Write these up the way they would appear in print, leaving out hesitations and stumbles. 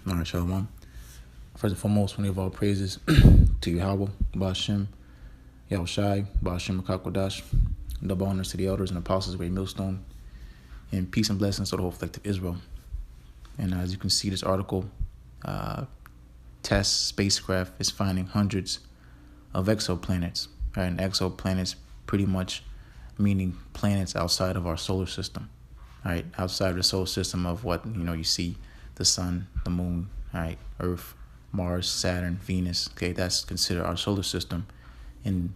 All right, Shalom. First and foremost, we give all praises to YAHAWAH, BASHIM, YAHAWASHI, BASHIM, Kakwadash. Double honors to the elders and apostles of Great Millstone, and peace and blessings to the whole collective Israel. And as you can see, this article, test spacecraft is finding hundreds of exoplanets. Right? And exoplanets pretty much meaning planets outside of our solar system. Right? Outside of the solar system of what, you see the sun, the moon, right? Earth, Mars, Saturn, Venus. Okay, that's considered our solar system. And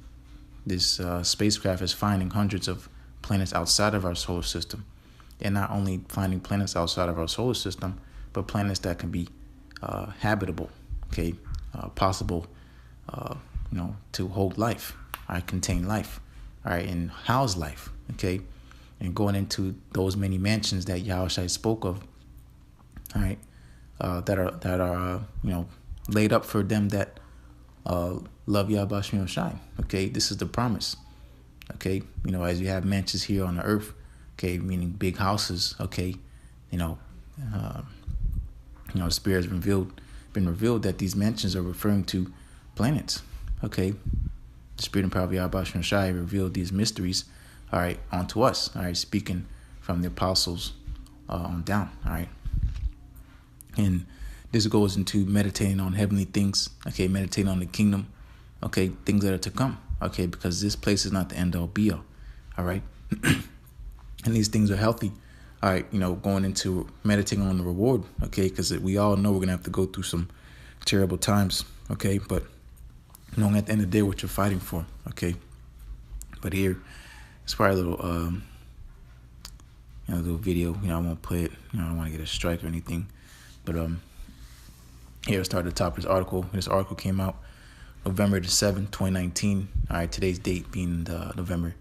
this spacecraft is finding hundreds of planets outside of our solar system. And not only finding planets outside of our solar system, but planets that can be habitable, okay, possible, to hold life, all right, contain life, all right, and house life, okay, and going into those many mansions that YAHAWASHI spoke of, all right, that are laid up for them that love YAHAWASHI. Okay, this is the promise. Okay, as you have mansions here on the earth, okay, meaning big houses. Okay, the Spirit has been revealed that these mansions are referring to planets. Okay, the Spirit and power of YAHAWASHI revealed these mysteries, all right, onto us. All right, speaking from the apostles on down. All right. And this goes into meditating on heavenly things, okay, meditating on the kingdom, okay, things that are to come, okay, because this place is not the end all be all right? And these things are healthy, all right, going into meditating on the reward, okay, because we all know we're going to have to go through some terrible times, okay, but knowing at the end of the day what you're fighting for, okay? But here, it's probably a little, little video, I won't play it, I don't want to get a strike or anything. But here, start at the top of this article. This article came out November the 7th, 2019. All right, today's date being November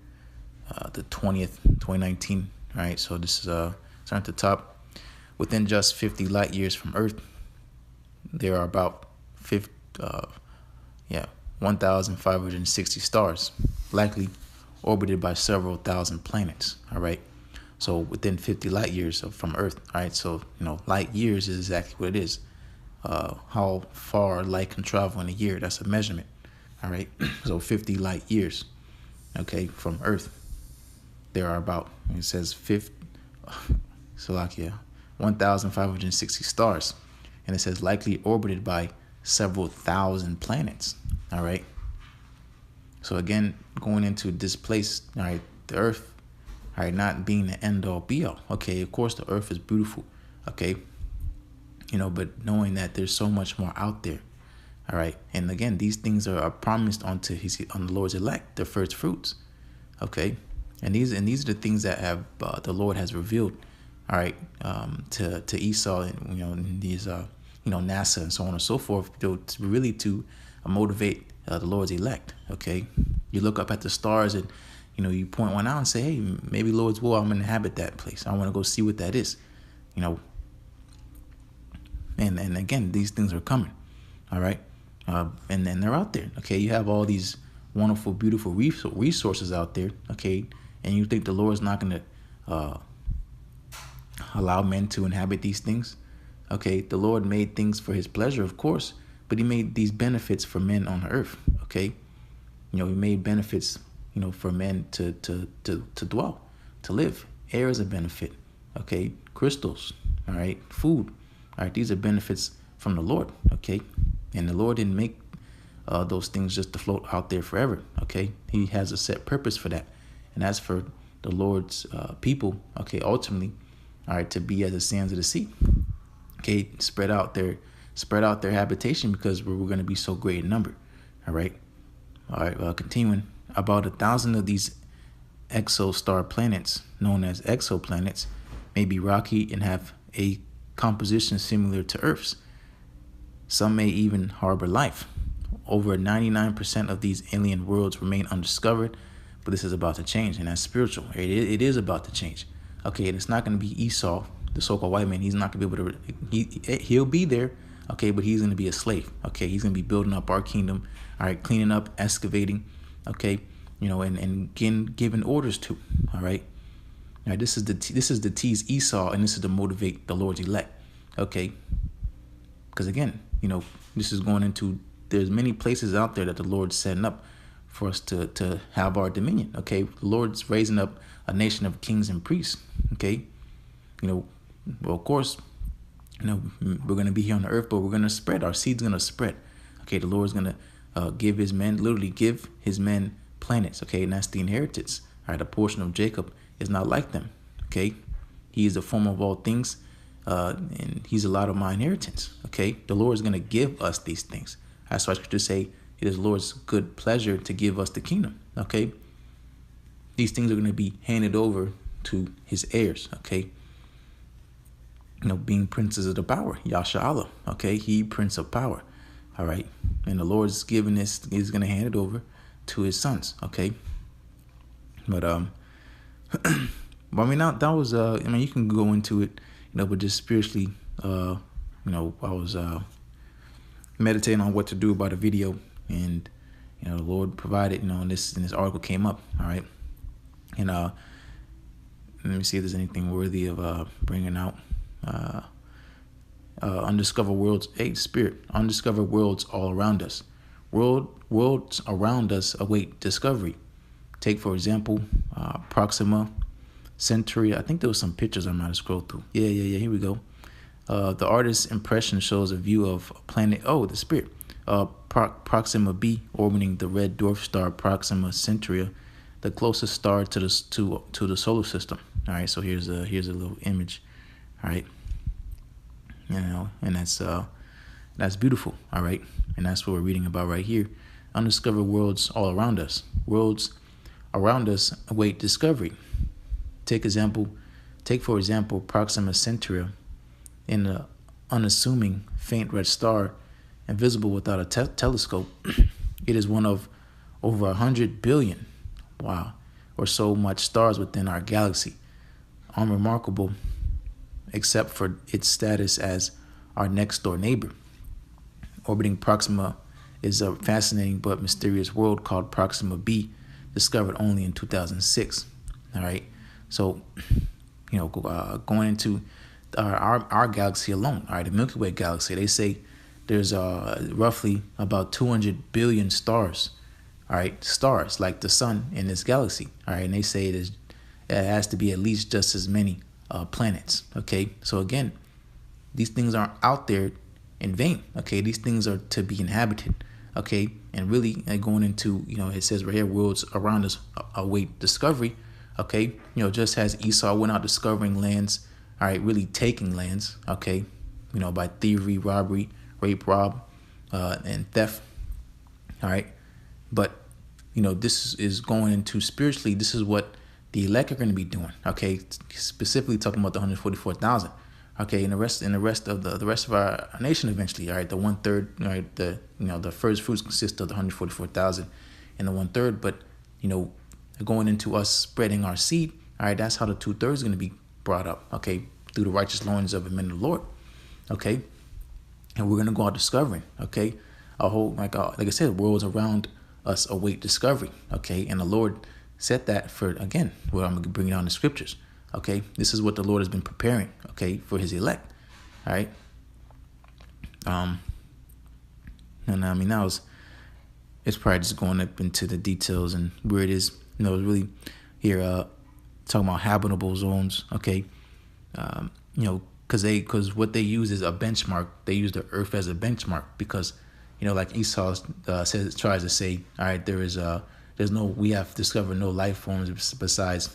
the 20th, 2019. All right, so this is start at the top. Within just 50 light years from Earth, there are about 1,560 stars, likely orbited by several thousand planets. All right. So within 50 light years from Earth, all right? So, light years is exactly what it is. How far light can travel in a year, that's a measurement, all right? So 50 light years, okay, from Earth. There are about, it says 1,560 stars. And it says likely orbited by several thousand planets, all right? So again, going into this place, all right, the Earth, all right, not being the end all be all. Okay, of course the earth is beautiful. Okay, but knowing that there's so much more out there. All right, and again, these things are promised on the Lord's elect, the first fruits. Okay, and these are the things that have the Lord has revealed. All right, to Esau and these NASA and so on and so forth, to motivate the Lord's elect. Okay, you look up at the stars and you point one out and say, hey, maybe Lord's will, I'm going to inhabit that place. I want to go see what that is, And again, these things are coming, all right? And they're out there, okay? You have all these wonderful, beautiful resources out there, okay? And you think the Lord's not going to allow men to inhabit these things? Okay, the Lord made things for his pleasure, of course, but he made these benefits for men on earth, okay? He made benefits for men to dwell, to live. Air is a benefit, okay? Crystals, all right? Food, all right? These are benefits from the Lord, okay? And the Lord didn't make those things just to float out there forever, okay? He has a set purpose for that. And that's for the Lord's people, okay, ultimately, all right, to be as the sands of the sea, okay? Spread out their habitation because we're going to be so great in number, all right? All right, continuing. About 1,000 of these exostar planets, known as exoplanets, may be rocky and have a composition similar to Earth's. Some may even harbor life. Over 99% of these alien worlds remain undiscovered, but this is about to change, and that's spiritual. It is about to change. Okay, and it's not going to be Esau, the so-called white man. He's not going to be able to, he'll be there, okay, but he's going to be a slave. Okay, he's going to be building up our kingdom, all right, cleaning up, excavating, okay, and giving orders to, all right. All right, this is the tease Esau, and this is to motivate the Lord's elect, okay. Because again, this is going into, there's many places out there that the Lord's setting up for us to have our dominion. Okay, the Lord's raising up a nation of kings and priests. Okay, well, of course, we're going to be here on the earth, but we're going to spread. Our seed's going to spread. Okay, the Lord's going to give his men, literally give his men planets. Okay, and that's the inheritance. All right, a portion of Jacob is not like them. Okay, he is the form of all things, and he's a lot of my inheritance. Okay, the Lord is going to give us these things. That's why Scripture say it is the Lord's good pleasure to give us the kingdom. Okay, these things are going to be handed over to his heirs. Okay, being princes of the power, Yasha. Okay, he prince of power. All right, and the Lord's giving this, he's going to hand it over to his sons. Okay, but well, I mean, that was you can go into it, but just spiritually, I was meditating on what to do about a video, and the Lord provided, and this article came up. All right, and let me see if there's anything worthy of bringing out. Undiscovered worlds, spirit, undiscovered worlds all around us. Worlds around us await discovery. Take, for example, Proxima Centauri. I think there was some pictures I might have scrolled through. Yeah, here we go. The artist's impression shows a view of a planet, the spirit, Proxima b, orbiting the red dwarf star Proxima Centauri, the closest star to the solar system. All right, so here's a little image. All right, and that's beautiful. All right, and that's what we're reading about right here. Undiscovered worlds all around us. Worlds around us await discovery. Take for example Proxima Centauri, in the unassuming faint red star, invisible without a telescope. It is one of over 100 billion, or so much stars within our galaxy. Unremarkable, except for its status as our next door neighbor. Orbiting Proxima is a fascinating but mysterious world called Proxima b, discovered only in 2006. All right, so going into our galaxy alone, all right, the Milky Way galaxy, they say there's roughly about 200 billion stars. All right, stars like the sun in this galaxy. All right, and they say it has to be at least just as many planets. Okay, so again, these things aren't out there in vain. Okay, these things are to be inhabited. Okay, and really going into, it says right here, worlds around us await discovery. Okay, just as Esau went out discovering lands, all right, really taking lands. Okay, by thievery, robbery, rape, rob, and theft. All right, but this is going into spiritually. This is what the elect are going to be doing. Okay, specifically talking about the 144,000. Okay, and the rest of the rest of our nation eventually. All right, the 1/3. All right, the first fruits consist of the 144,000 and the 1/3. But going into us spreading our seed. All right, that's how the 2/3 is going to be brought up. Okay, through the righteous loins of the men of the Lord. Okay, and we're going to go out discovering. Okay, a whole like I said, worlds around us await discovery. Okay, and the Lord said that for, again, I'm going to bring it on the scriptures. Okay, this is what the Lord has been preparing. Okay, for his elect. All right. And I mean, now it's probably just going up into the details and where it is. It's really here talking about habitable zones. Okay, because what they use is a benchmark. They use the earth as a benchmark because like Esau tries to say, all right, we have discovered no life forms besides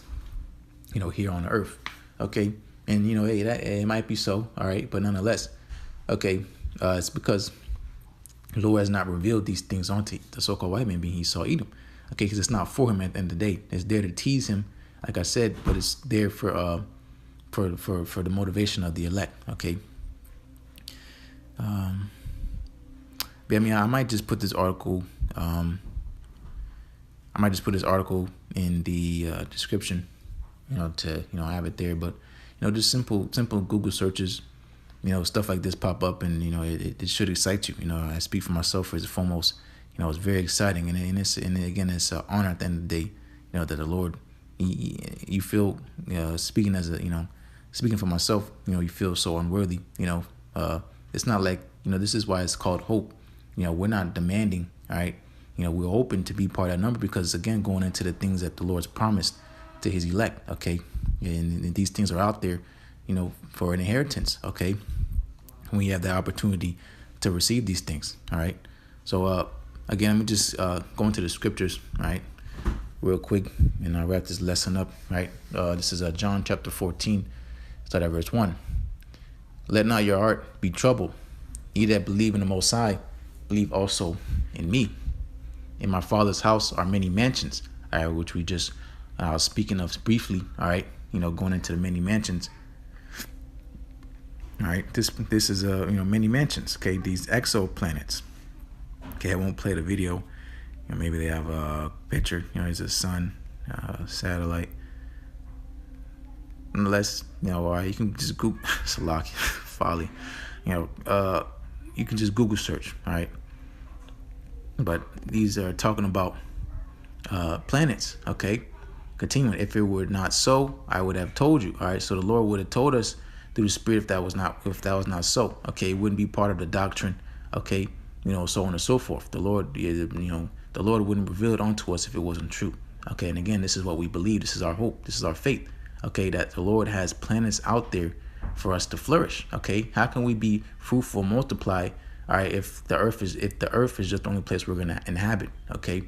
here on earth. Okay, and hey, that it might be so, all right, but nonetheless, okay, it's because the Lord has not revealed these things onto the so-called white man, being Esau, Edom. Okay, because it's not for him at the end of the day. It's there to tease him, like I said, but it's there for the motivation of the elect. Okay. But I mean, I might just put this article. I might just put this article in the description, to have it there. But just simple Google searches, stuff like this pop up, and it should excite you. I speak for myself first and foremost. It's very exciting, and it's an honor at the end of the day, that the Lord, you feel, speaking for myself, you feel so unworthy, It's not like, this is why it's called hope. We're not demanding, all right? We're open to be part of that number because, again, going into the things that the Lord's promised to his elect, okay? And these things are out there, for an inheritance, okay? When you have the opportunity to receive these things, all right? So, again, let me just go into the scriptures, right, real quick, and I'll wrap this lesson up, right? This is John chapter 14, start at verse 1. Let not your heart be troubled. Ye that believe in the Most High, believe also in me. In my Father's house are many mansions, all right, which we just speaking of briefly, all right, going into the many mansions. All right, this is many mansions, okay, these exoplanets. Okay, I won't play the video. Maybe they have a picture, it's a sun, satellite. Unless, you can just Google, Salaki, folly, you can just Google search, all right? But these are talking about planets, okay? Continuing, if it were not so, I would have told you, all right? So the Lord would have told us through the Spirit if that was not so, okay? It wouldn't be part of the doctrine, okay? So on and so forth. The Lord, the Lord wouldn't reveal it unto us if it wasn't true, okay? And again, this is what we believe. This is our hope. This is our faith, okay? That the Lord has planets out there for us to flourish, okay? How can we be fruitful, multiply, all right, if the earth is just the only place we're gonna inhabit, okay?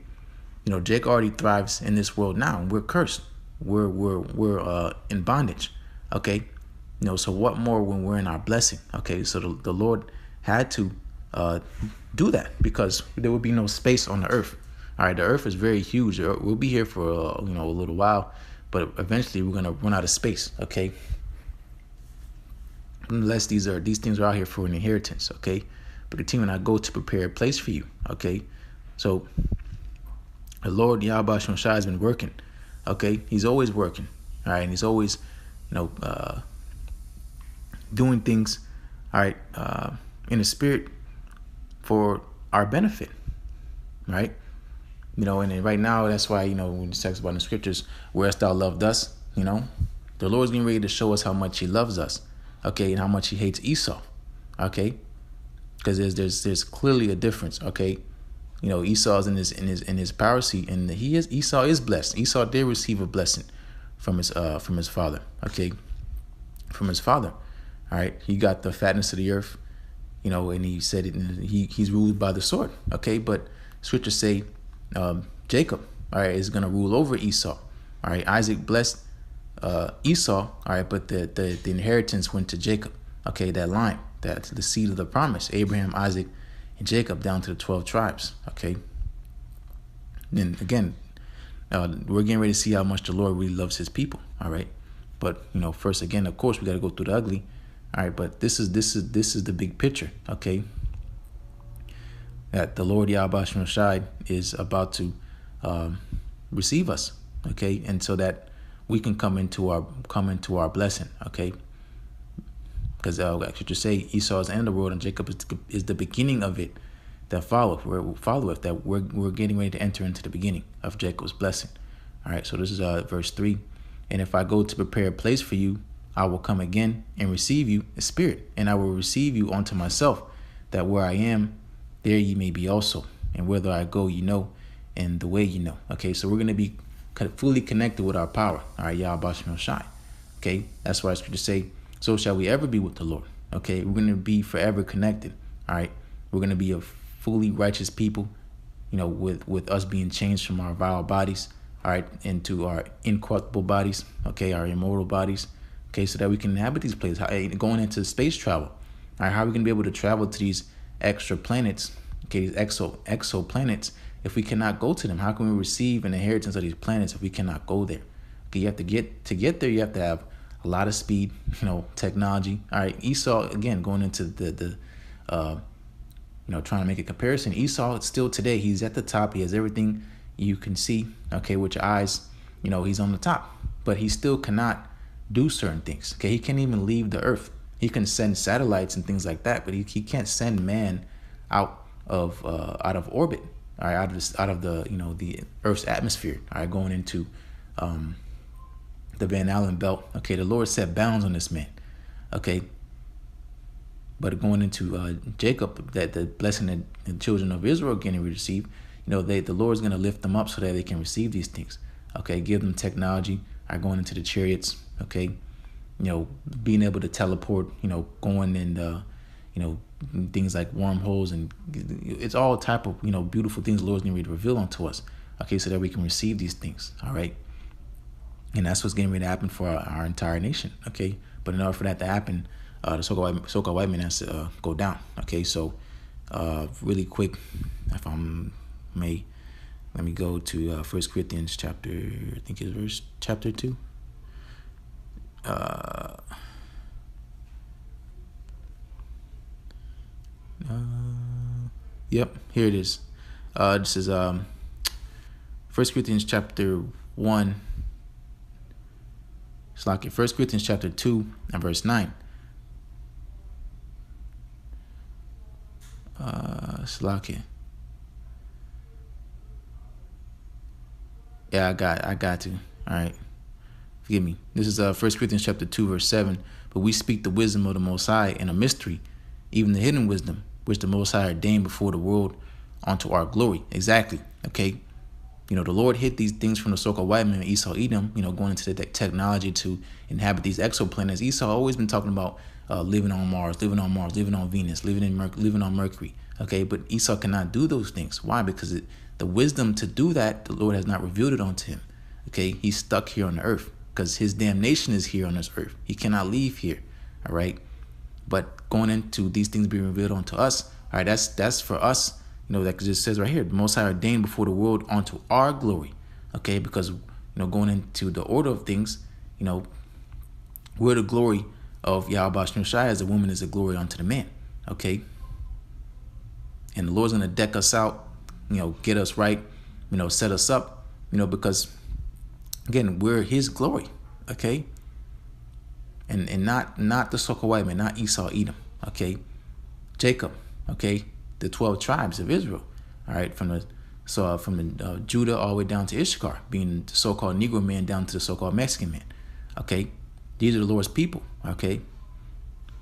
Jake already thrives in this world now, and we're cursed. We're in bondage, okay? So what more when we're in our blessing, okay? So the Lord had to do that because there would be no space on the earth. All right, the earth is very huge. We'll be here for a little while, but eventually we're gonna run out of space, okay? Unless these things are out here for an inheritance, okay? But continuing, I go to prepare a place for you, okay? So the Lord YAHAWASHI has been working, okay? He's always working, all right? And he's always, doing things, all right, in the spirit for our benefit, right? And then right now, that's why, when it talks about in the scriptures, whereas thou loved us, the Lord's getting ready to show us how much he loves us, okay, and how much he hates Esau, okay? Because there's clearly a difference, okay? Esau's in his piracy, and Esau is blessed. Esau did receive a blessing from his father, okay? From his father, all right? He got the fatness of the earth, and he said it. He's ruled by the sword, okay? But scriptures say Jacob, all right, is gonna rule over Esau, all right? Isaac blessed Esau, all right, but the inheritance went to Jacob, okay? That line, that's the seed of the promise, Abraham, Isaac, and Jacob, down to the 12 tribes, okay? And again, we're getting ready to see how much the Lord really loves his people, all right? But first, again, of course, we got to go through the ugly, all right? But this is the big picture, okay? That the Lord YAHAWASHI is about to receive us, okay? And so that we can come into our blessing, okay? Because I should just say Esau is the end of the world and Jacob is the beginning of it that followeth. That we're getting ready to enter into the beginning of Jacob's blessing. All right, so this is verse 3. And if I go to prepare a place for you, I will come again and receive you in spirit, and I will receive you unto myself, that where I am, there ye may be also. And whither I go, you know, and the way you know. Okay, so we're going to be fully connected with our power. All right, YAHAWASHI. Okay, that's why I scripture say, so shall we ever be with the Lord. Okay, we're going to be forever connected. All right, we're going to be a fully righteous people, with us being changed from our vile bodies, all right, into our incorruptible bodies, okay, our immortal bodies, okay, so that we can inhabit these places. Going into space travel, all right, how are we going to be able to travel to these extra planets, okay, these exoplanets, if we cannot go to them? How can we receive an inheritance of these planets if we cannot go there? Okay, you have to get there, you have to have a lot of speed, technology. All right, Esau, again, going into the trying to make a comparison. Esau, still today, he's at the top. He has everything you can see, okay, with your eyes. He's on the top, but he still cannot do certain things. Okay, he can't even leave the earth. He can send satellites and things like that, but he can't send man out of orbit. All right, out of the the Earth's atmosphere. All right, going into the Van Allen belt. Okay, the Lord set bounds on this man. Okay, But going into Jacob, that the blessing that the children of Israel are going to receive, the Lord's going to lift them up so that they can receive these things. Okay, give them technology. Going into the chariots. Okay, being able to teleport. Going and things like wormholes, and it's all type of beautiful things the Lord's going to reveal unto us. Okay, so that we can receive these things. All right, and that's what's getting ready to happen for our entire nation. Okay, but in order for that to happen, the so-called white man has to go down. Okay, so really quick, if I may, let me go to 1 Corinthians chapter, I think it's verse chapter 2. Yep, here it is. This is 1 Corinthians chapter 1. It's like 1 Corinthians chapter 2 and verse 9. Slack. Yeah, I got to. All right. Forgive me. This is 1 Corinthians chapter 2, verse 7. But we speak the wisdom of the Most High in a mystery, even the hidden wisdom, which the Most High ordained before the world unto our glory. Exactly. Okay. The Lord hid these things from the so-called white man, Esau, Edom, going into the technology to inhabit these exoplanets. Esau always been talking about living on Mars, living on Venus, living on Mercury. Okay, but Esau cannot do those things. Why? Because the wisdom to do that, the Lord has not revealed it unto him. Okay, he's stuck here on the earth because his damnation is here on this earth. He cannot leave here. All right, but going into these things being revealed unto us. All right, that's for us. That just says right here, the Most High ordained before the world unto our glory. Okay, because going into the order of things, we're the glory of YAHAWASHI as a woman is a glory unto the man. Okay, and the Lord's gonna deck us out, get us right, set us up, because again, we're His glory. Okay, and not the so-called white man, not Esau, Edom. Okay, Jacob. Okay. The 12 tribes of Israel, all right, from the Judah all the way down to Issachar, being the so-called Negro man down to the so-called Mexican man. Okay, these are the Lord's people. Okay,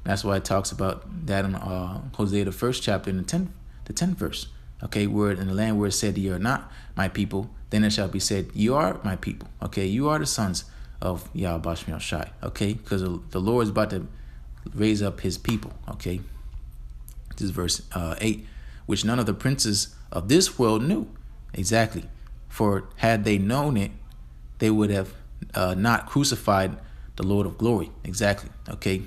that's why it talks about that in Hosea the 1st chapter in the 10th verse. Okay, where in the land where it said ye are not my people, then it shall be said you are my people. Okay, you are the sons of YAHAWASHI. Okay, because the Lord is about to raise up His people. Okay. This is verse 8, which none of the princes of this world knew. Exactly. For had they known it, they would have not crucified the Lord of glory. Exactly. Okay.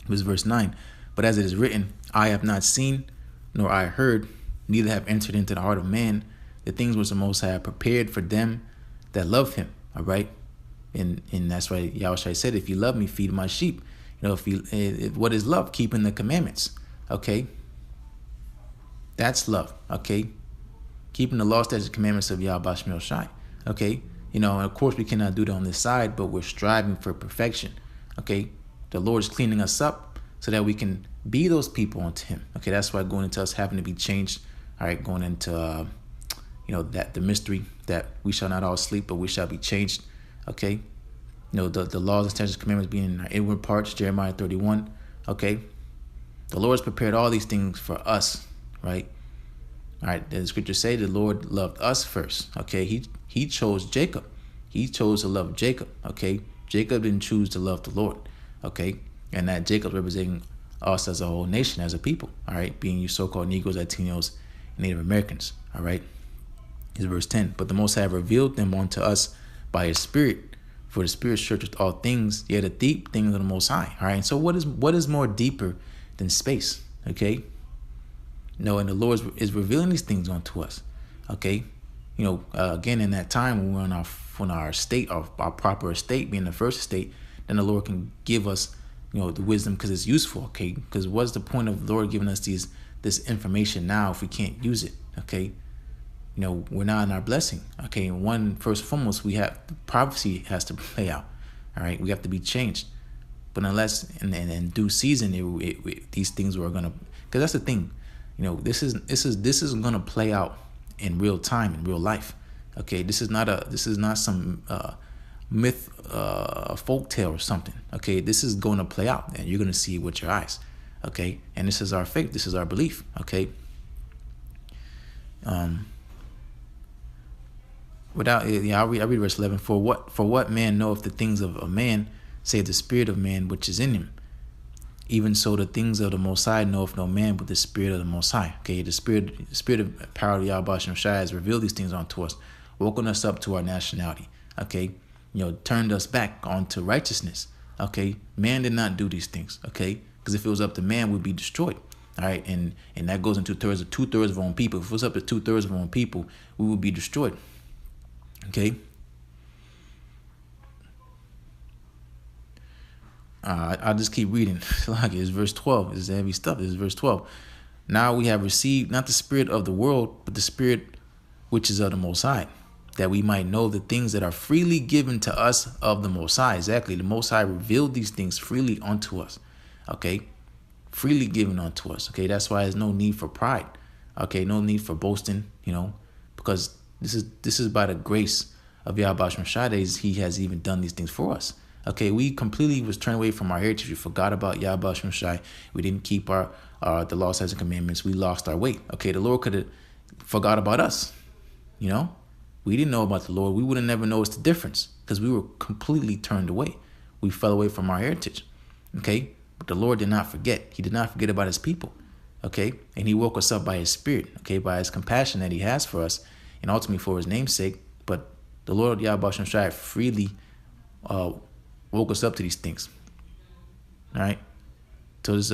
This is verse 9. But as it is written, I have not seen, nor I heard, neither have entered into the heart of man the things which the Most High have prepared for them that love Him. All right. And that's why Yahushua said, if you love me, feed my sheep. What is love? Keeping the commandments. Okay, that's love. Okay, keeping the law, statutes, commandments of YAHAWASHI. Okay, and of course we cannot do that on this side, but we're striving for perfection. Okay, the Lord is cleaning us up so that we can be those people unto Him. Okay, that's why going into us having to be changed. All right, going into that the mystery that we shall not all sleep, but we shall be changed. Okay, the laws and statutes, commandments being in our inward parts, Jeremiah 31. Okay. The Lord's prepared all these things for us, right? All right, the scriptures say the Lord loved us first. Okay, he chose Jacob. He chose to love Jacob. Okay, Jacob didn't choose to love the Lord. Okay, and that Jacob representing us as a whole nation, as a people. All right, being you so-called Negroes, Latinos, and Native Americans. All right, is verse 10. But the Most High revealed them unto us by His Spirit, for the Spirit searcheth all things, yet the deep things of the Most High. All right, and so what is more deeper than space? Okay, and the Lord is revealing these things unto us. Okay, again, in that time when we're on our state, our proper estate, being the first estate, then the Lord can give us the wisdom because it's useful. Okay, because what's the point of the Lord giving us this information now if we can't use it? Okay, we're not in our blessing. Okay, and first and foremost, we have the prophecy has to play out. All right, we have to be changed. But unless in due season, these things were gonna, because that's the thing, this is gonna play out in real time, in real life. Okay, this is not some myth, folk tale or something. Okay, this is going to play out, and you're gonna see it with your eyes. Okay, and this is our faith. This is our belief. Okay. I'll read verse 11. For what man knoweth the things of a man, save the spirit of man which is in him? Even so, the things of the Most High knoweth no man but the Spirit of the Most High. Okay, the spirit of power of YAHAWASHI has revealed these things unto us, woken us up to our nationality. Okay, turned us back onto righteousness. Okay, man did not do these things. Okay, because if it was up to man, we'd be destroyed. All right, and that goes into two-thirds of our own people. If it was up to two-thirds of our own people, we would be destroyed. Okay. I'll just keep reading. Like it's verse 12. It's heavy stuff. This is verse 12. Now we have received not the spirit of the world, but the Spirit which is of the Most High, that we might know the things that are freely given to us of the Most High. Exactly. The Most High revealed these things freely unto us. Okay. Freely given unto us. Okay. That's why there's no need for pride. Okay. No need for boasting, because this is by the grace of YAHAWASHI that he has even done these things for us. Okay, we completely was turned away from our heritage. We forgot about YAHAWASHI. We didn't keep the law, statutes, and commandments. We lost our way. Okay, the Lord could have forgot about us. We didn't know about the Lord. We would have never noticed the difference because we were completely turned away. We fell away from our heritage. Okay, but the Lord did not forget. He did not forget about his people. Okay, and he woke us up by his Spirit. Okay, by his compassion that he has for us, and ultimately for his name's sake. But the Lord YAHAWASHI freely woke us up to these things. All right. So this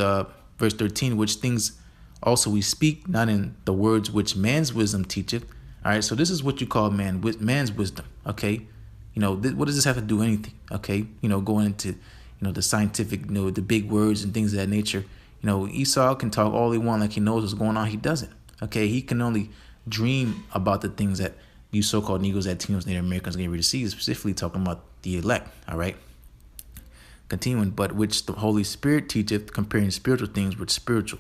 verse 13, which things also we speak, not in the words which man's wisdom teacheth. All right. So this is what you call man's wisdom. Okay. What does this have to do with anything? Okay. Going into, the scientific, the big words and things of that nature. Esau can talk all he wants like he knows what's going on. He doesn't. Okay. He can only dream about the things that you so-called Negroes, Latinos, Native Americans are getting ready to see, specifically talking about the elect. All right. Continuing, but which the Holy Spirit teacheth, comparing spiritual things with spiritual.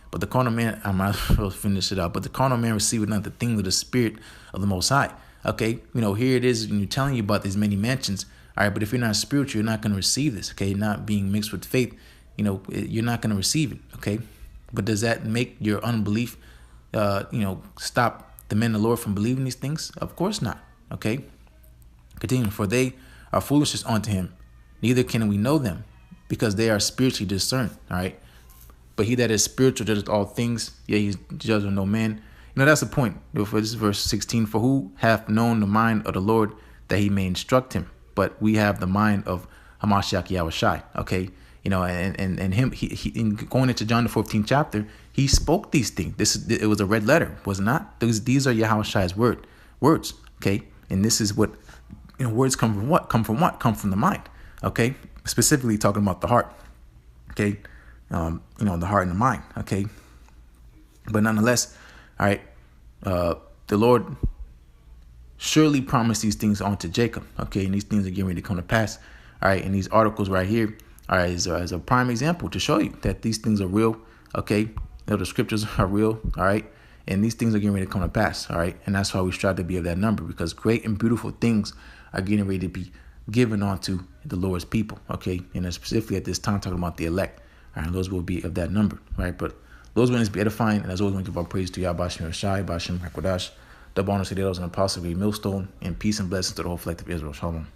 But the carnal man, I might as well finish it out. But the carnal man receiveth not the things of the Spirit of the Most High. Okay, here it is, and you're telling you about these many mansions. All right, but if you're not spiritual, you're not going to receive this. Okay, not being mixed with faith, you're not going to receive it. Okay, but does that make your unbelief, stop the men of the Lord from believing these things? Of course not. Okay, continuing, for they are foolishness unto him. Neither can we know them, because they are spiritually discerned. All right. But he that is spiritual judges all things. Yeah, he's judged of no man. That's the point. For this is verse 16. For who hath known the mind of the Lord that he may instruct him? But we have the mind of Hamashiach Yahawashi. Okay. And him, he in going into John the 14th chapter, he spoke these things. It was a red letter, was it not? These are Yahawashi's words. Okay. And this is what, words come from what? Come from the mind. Okay, specifically talking about the heart. Okay, the heart and the mind. Okay, but nonetheless, all right, the Lord surely promised these things unto Jacob. Okay, and these things are getting ready to come to pass. All right, and these articles right here, all right, is a prime example to show you that these things are real. Okay, the scriptures are real. All right, and these things are getting ready to come to pass. All right, and that's why we strive to be of that number, because great and beautiful things are getting ready to be given onto the Lord's people. Okay, and specifically at this time talking about the elect. All right, those will be of that number. Right, but those will be edifying, and as always, we give our praise to YAHAWASHI Shai, Bashim Hakodash, double honor to the elders and apostles of MILLSTONE, and peace and blessings to the whole collective Israel. Shalom.